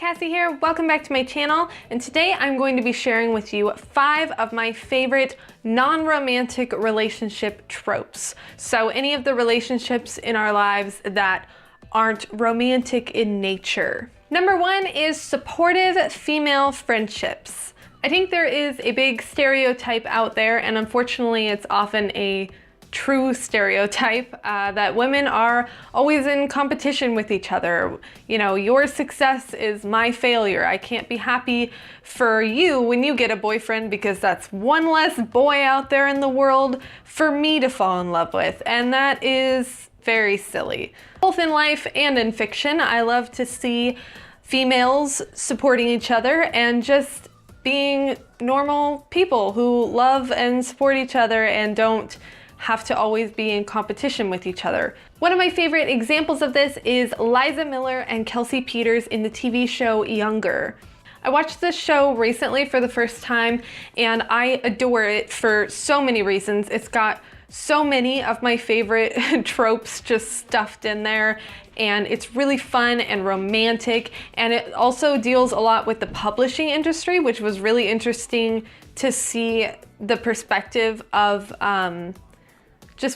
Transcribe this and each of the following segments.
Cassie here. Welcome back to my channel, and today I'm going to be sharing with you 5 of my favorite non-romantic relationship tropes. So any of the relationships in our lives that aren't romantic in nature. Number 1 is supportive female friendships. I think there is a big stereotype out there, and unfortunately it's often a true stereotype that women are always in competition with each other. You know, your success is my failure. I can't be happy for you when you get a boyfriend because that's one less boy out there in the world for me to fall in love with. And that is very silly. Both in life and in fiction, I love to see females supporting each other and just being normal people who love and support each other and don't have to always be in competition with each other. One of my favorite examples of this is Liza Miller and Kelsey Peters in the TV show Younger. I watched this show recently for the first time and I adore it for so many reasons. It's got so many of my favorite tropes just stuffed in there, and it's really fun and romantic, and it also deals a lot with the publishing industry, which was really interesting to see the perspective of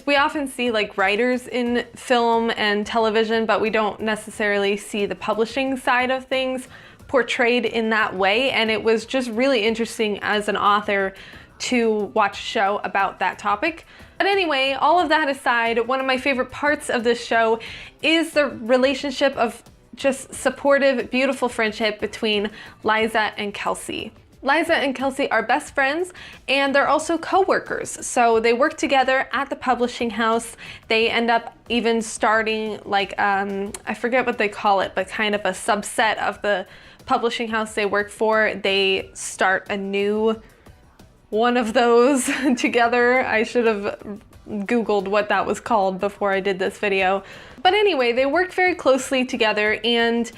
we often see like writers in film and television, but we don't necessarily see the publishing side of things portrayed in that way. And it was just really interesting as an author to watch a show about that topic. But anyway, all of that aside, one of my favorite parts of this show is the relationship of just supportive, beautiful friendship between Liza and Kelsey. Liza and Kelsey are best friends, and they're also co-workers. So they work together at the publishing house. They end up even starting like, I forget what they call it, but kind of a subset of the publishing house they work for. They start a new one of those together. I should have Googled what that was called before I did this video. But anyway, they work very closely together, and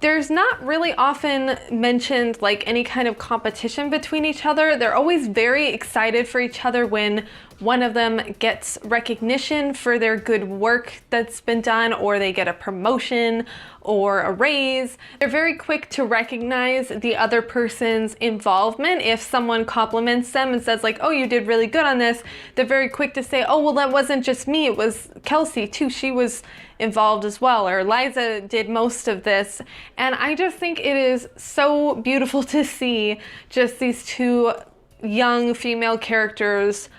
there's not really often mentioned like any kind of competition between each other. They're always very excited for each other when one of them gets recognition for their good work that's been done, or they get a promotion or a raise. They're very quick to recognize the other person's involvement. If someone compliments them and says like, oh, you did really good on this, they're very quick to say, oh, well, that wasn't just me, it was Kelsey too. She was involved as well, or Liza did most of this. And I just think it is so beautiful to see just these two young female characters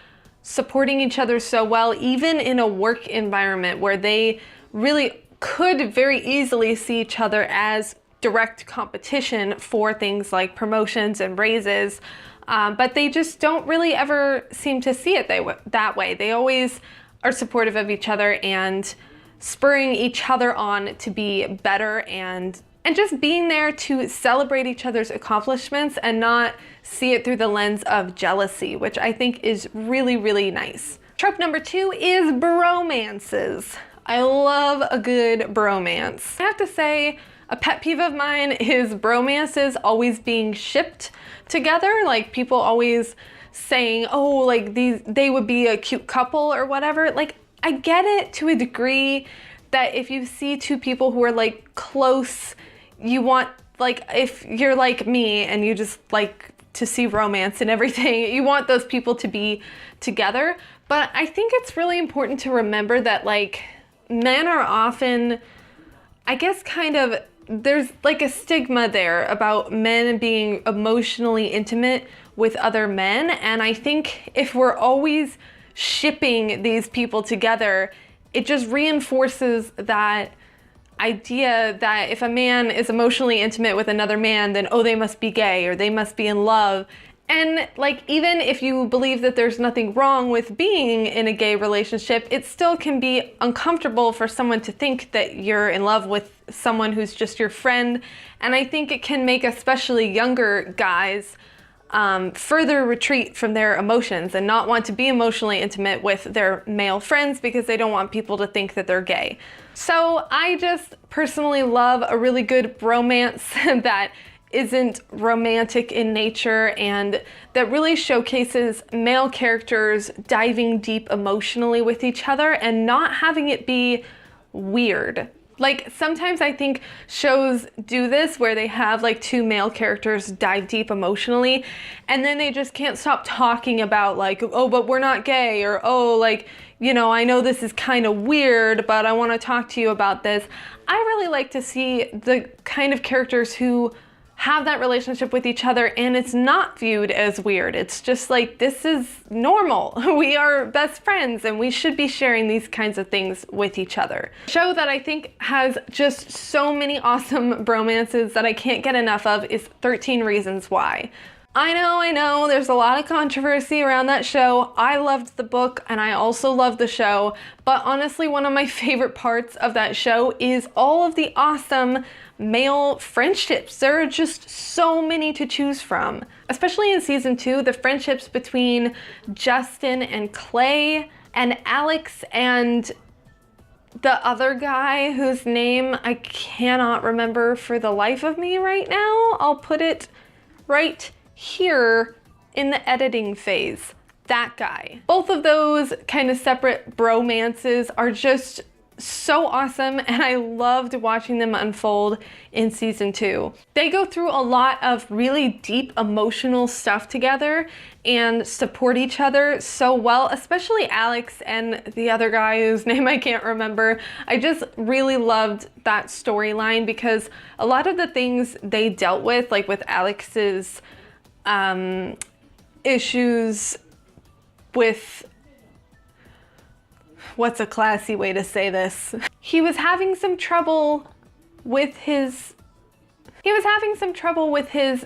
supporting each other so well, even in a work environment where they really could very easily see each other as direct competition for things like promotions and raises, but they just don't really ever seem to see it that way. They always are supportive of each other and spurring each other on to be better, and just being there to celebrate each other's accomplishments and not see it through the lens of jealousy, which I think is really, really nice. Trope number 2 is bromances. I love a good bromance. I have to say, a pet peeve of mine is bromances always being shipped together. Like people always saying, oh, like they would be a cute couple or whatever. Like, I get it to a degree that if you see two people who are like close, you want, like, if you're like me and you just like to see romance and everything, you want those people to be together. But I think it's really important to remember that like men are often, I guess, kind of, there's like a stigma there about men being emotionally intimate with other men. And I think if we're always shipping these people together, it just reinforces that idea that if a man is emotionally intimate with another man, then oh, they must be gay or they must be in love. And like, even if you believe that there's nothing wrong with being in a gay relationship, it still can be uncomfortable for someone to think that you're in love with someone who's just your friend. And I think it can make especially younger guys further retreat from their emotions and not want to be emotionally intimate with their male friends because they don't want people to think that they're gay. So I just personally love a really good bromance that isn't romantic in nature and that really showcases male characters diving deep emotionally with each other and not having it be weird. Like, sometimes I think shows do this where they have like two male characters dive deep emotionally, and then they just can't stop talking about like, oh, but we're not gay, or oh, like, you know, I know this is kind of weird, but I want to talk to you about this. I really like to see the kind of characters who have that relationship with each other and it's not viewed as weird. It's just like, this is normal. We are best friends and we should be sharing these kinds of things with each other. A show that I think has just so many awesome bromances that I can't get enough of is 13 Reasons Why. I know, there's a lot of controversy around that show. I loved the book and I also loved the show, but honestly, one of my favorite parts of that show is all of the awesome male friendships. There are just so many to choose from. Especially in season 2, the friendships between Justin and Clay, and Alex and the other guy whose name I cannot remember for the life of me right now. I'll put it right here in the editing phase. That guy. Both of those kind of separate bromances are just so awesome, and I loved watching them unfold in season 2. They go through a lot of really deep emotional stuff together and support each other so well, especially Alex and the other guy whose name I can't remember. I just really loved that storyline because a lot of the things they dealt with, like with Alex's issues with, what's a classy way to say this? He was having some trouble with his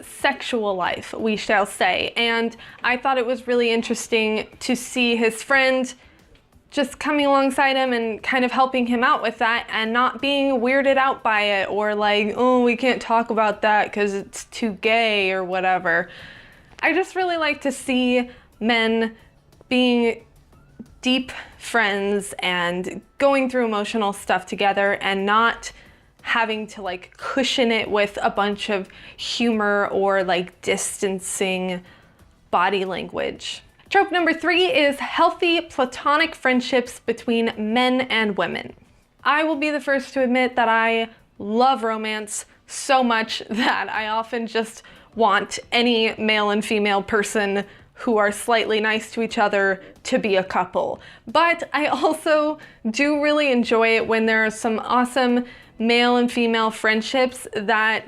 sexual life, we shall say. And I thought it was really interesting to see his friend just coming alongside him and kind of helping him out with that and not being weirded out by it or like, oh, we can't talk about that because it's too gay or whatever. I just really like to see men being deep friends and going through emotional stuff together and not having to like cushion it with a bunch of humor or like distancing body language. Trope number 3 is healthy platonic friendships between men and women. I will be the first to admit that I love romance so much that I often just want any male and female person who are slightly nice to each other to be a couple. But I also do really enjoy it when there are some awesome male and female friendships that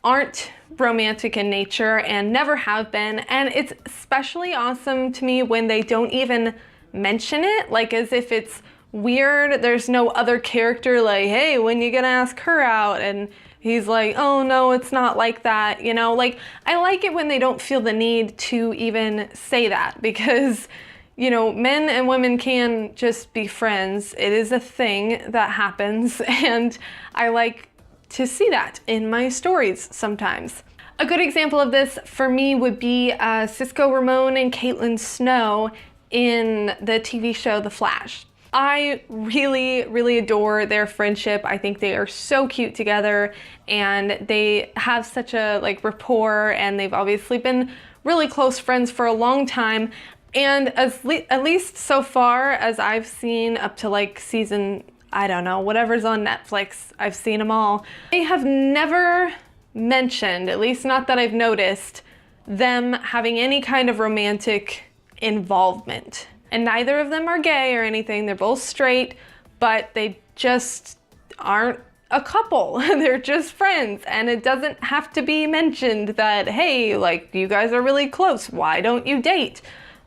aren't romantic in nature and never have been. And it's especially awesome to me when they don't even mention it, like as if it's weird. There's no other character like, hey, when you gonna ask her out? And he's like, oh no, it's not like that, you know? Like, I like it when they don't feel the need to even say that because, you know, men and women can just be friends. It is a thing that happens, and I like to see that in my stories sometimes. A good example of this for me would be Cisco Ramon and Caitlin Snow in the TV show The Flash. I really, really adore their friendship. I think they are so cute together and they have such a like rapport, and they've obviously been really close friends for a long time. And at least so far as I've seen up to like season, I don't know, whatever's on Netflix, I've seen them all. They have never mentioned, at least not that I've noticed, them having any kind of romantic involvement. And neither of them are gay or anything. They're both straight, but they just aren't a couple. They're just friends, and it doesn't have to be mentioned that, hey, like, you guys are really close. Why don't you date?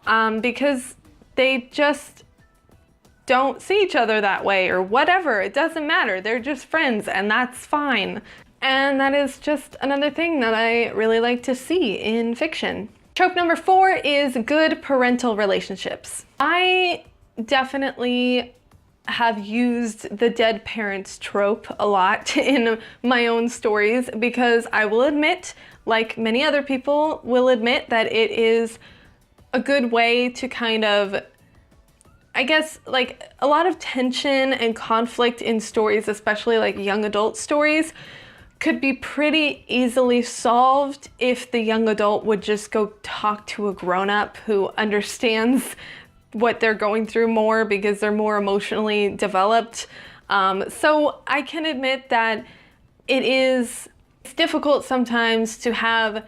Because they just don't see each other that way or whatever. It doesn't matter. They're just friends, and that's fine. And that is just another thing that I really like to see in fiction. Trope number 4 is good parental relationships. I definitely have used the dead parents trope a lot in my own stories because I will admit, like many other people will admit, that it is a good way to kind of, I guess, like a lot of tension and conflict in stories, especially like young adult stories, could be pretty easily solved if the young adult would just go talk to a grown-up who understands what they're going through more because they're more emotionally developed. So I can admit that it's difficult sometimes to have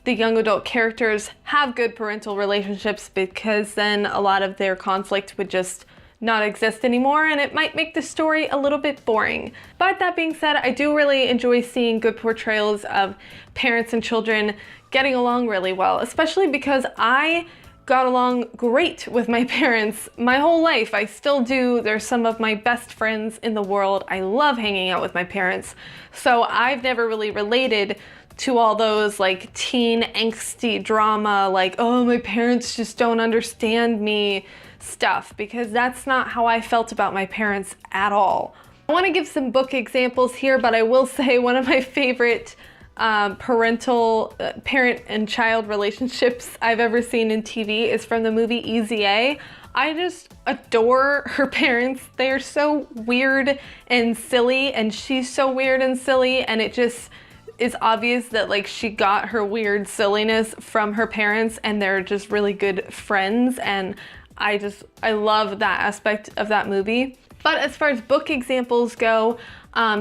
the young adult characters have good parental relationships, because then a lot of their conflict would just not exist anymore, and it might make the story a little bit boring. But that being said, I do really enjoy seeing good portrayals of parents and children getting along really well, especially because I got along great with my parents my whole life. I still do. They're some of my best friends in the world. I love hanging out with my parents. So I've never really related to all those like teen angsty drama, like, oh, my parents just don't understand me stuff, because that's not how I felt about my parents at all. I want to give some book examples here, but I will say one of my favorite parent and child relationships I've ever seen in TV is from the movie Easy A. I just adore her parents. They are so weird and silly, and she's so weird and silly, and it just is obvious that like she got her weird silliness from her parents, and they're just really good friends, and I love that aspect of that movie. But as far as book examples go,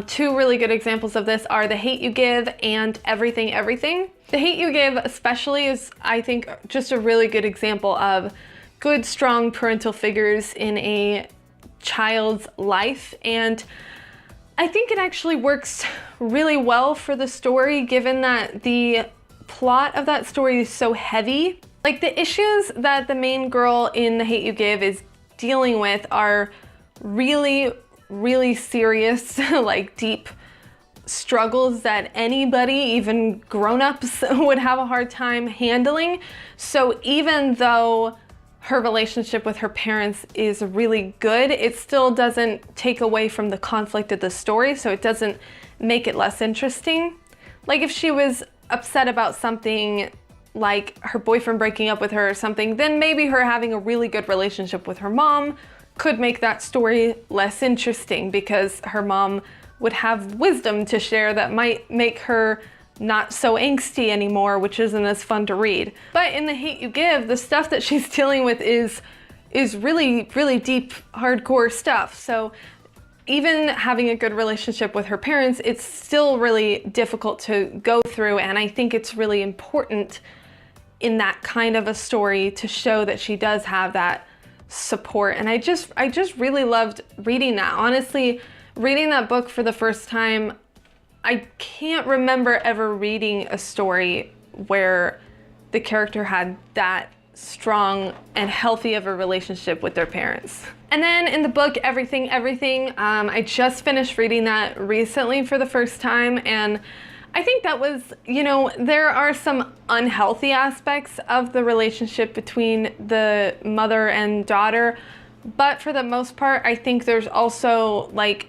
two really good examples of this are The Hate U Give and Everything Everything. The Hate U Give especially is, I think, just a really good example of good, strong parental figures in a child's life, and I think it actually works really well for the story, given that the plot of that story is so heavy. Like, the issues that the main girl in The Hate U Give is dealing with are really, really serious, like deep struggles that anybody, even grown-ups, would have a hard time handling. So even though her relationship with her parents is really good, it still doesn't take away from the conflict of the story, so it doesn't make it less interesting. Like, if she was upset about something, like her boyfriend breaking up with her or something, then maybe her having a really good relationship with her mom could make that story less interesting, because her mom would have wisdom to share that might make her not so angsty anymore, which isn't as fun to read. But in The Hate U Give, the stuff that she's dealing with is really, really deep, hardcore stuff. So even having a good relationship with her parents, it's still really difficult to go through, and I think it's really important in that kind of a story to show that she does have that support. And I just really loved reading that. Honestly, reading that book for the first time, I can't remember ever reading a story where the character had that strong and healthy of a relationship with their parents. And then in the book Everything Everything, I just finished reading that recently for the first time, and I think that was, there are some unhealthy aspects of the relationship between the mother and daughter, but for the most part, I think there's also like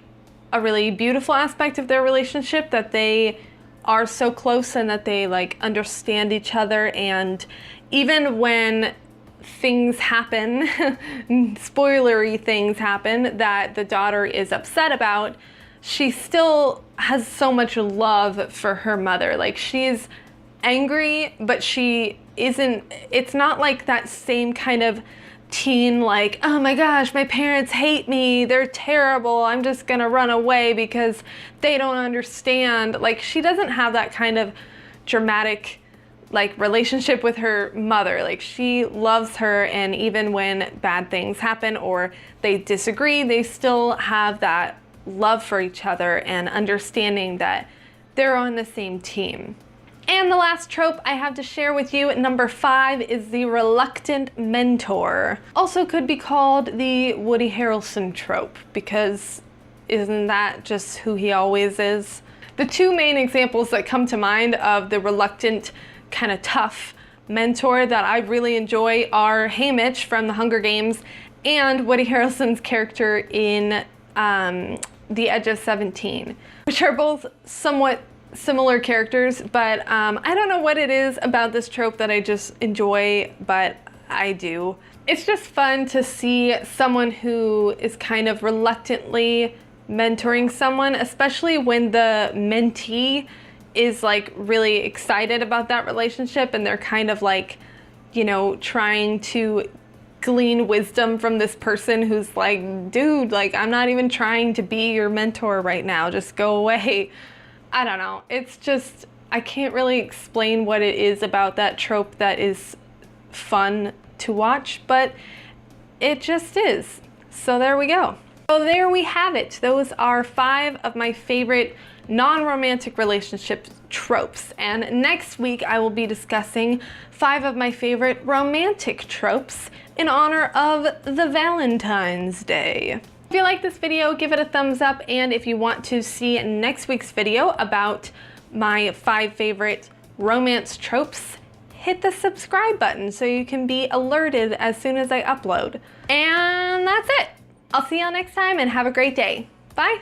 a really beautiful aspect of their relationship, that they are so close and that they like understand each other, and even when things happen, spoilery things happen that the daughter is upset about, she still has so much love for her mother. Like, she's angry, but it's not like that same kind of teen, like, oh my gosh, my parents hate me, they're terrible, I'm just gonna run away because they don't understand. Like, she doesn't have that kind of dramatic like relationship with her mother. Like, she loves her, and even when bad things happen or they disagree, they still have that love for each other and understanding that they're on the same team. And the last trope I have to share with you, number 5, is the reluctant mentor. Also could be called the Woody Harrelson trope, because isn't that just who he always is? The two main examples that come to mind of the reluctant, kind of tough mentor that I really enjoy are Haymitch from The Hunger Games and Woody Harrelson's character in The Edge of 17, which are both somewhat similar characters, but I don't know what it is about this trope that I just enjoy, but I do. It's just fun to see someone who is kind of reluctantly mentoring someone, especially when the mentee is like really excited about that relationship, and they're kind of like, trying to glean wisdom from this person who's like, dude, like, I'm not even trying to be your mentor right now, just go away. I don't know, it's just, I can't really explain what it is about that trope that is fun to watch, but it just is. So there we go. So there we have it. Those are 5 of my favorite non-romantic relationship tropes. And next week I will be discussing 5 of my favorite romantic tropes in honor of the Valentine's Day. If you like this video, give it a thumbs up, and if you want to see next week's video about my 5 favorite romance tropes, hit the subscribe button so you can be alerted as soon as I upload. And that's it. I'll see y'all next time and have a great day. Bye.